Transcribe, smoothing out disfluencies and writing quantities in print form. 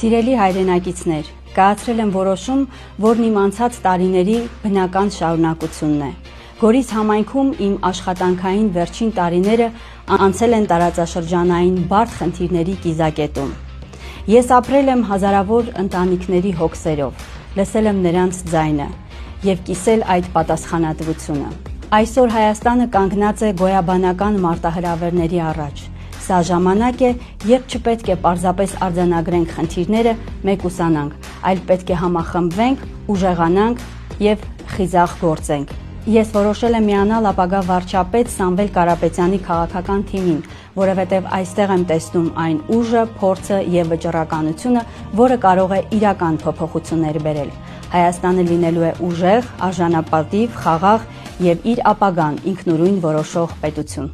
Սիրելի հայրենակիցներ, կայացրել եմ որոշում, որն իմ անցած տարիների բնական շարունակությունն է։ Գորիս համայնքում իմ աշխատանքային վերջին տարիները անցել են տարածաշրջանային բարդ խնդիրների կիզակետում։ Ես ապրել եմ հազարավոր ընտանիքների հոգսերով, լսել եմ նրանց ձայնը և կիսել այդ պատասխանատվությունը։ Այսօր Հայաստանը կանգնած է գոյաբանական մարտահրավերների առաջ։ Սա ժամանակ է, երբ չպետք է պարզապես արձանագրենք խնդիրները, մեկուսանանք, այլ պետք է համախմբվենք, ուժեղանանք և խիզախ գործենք։ Ես որոշել եմ միանալ ապագա վարչապետ Սամվել Կարապետյանի քաղաքական թիմին, որովհետև այստեղ եմ տեսնում այն ուժը, փորձը և վճռականությունը, որը կարող է իրական փոփոխություններ բերել։ Հայաստանը լինելու է ուժեղ, արժանապատիվ, խաղաղ և իր ապագան ինքնուրույն որոշող պետություն։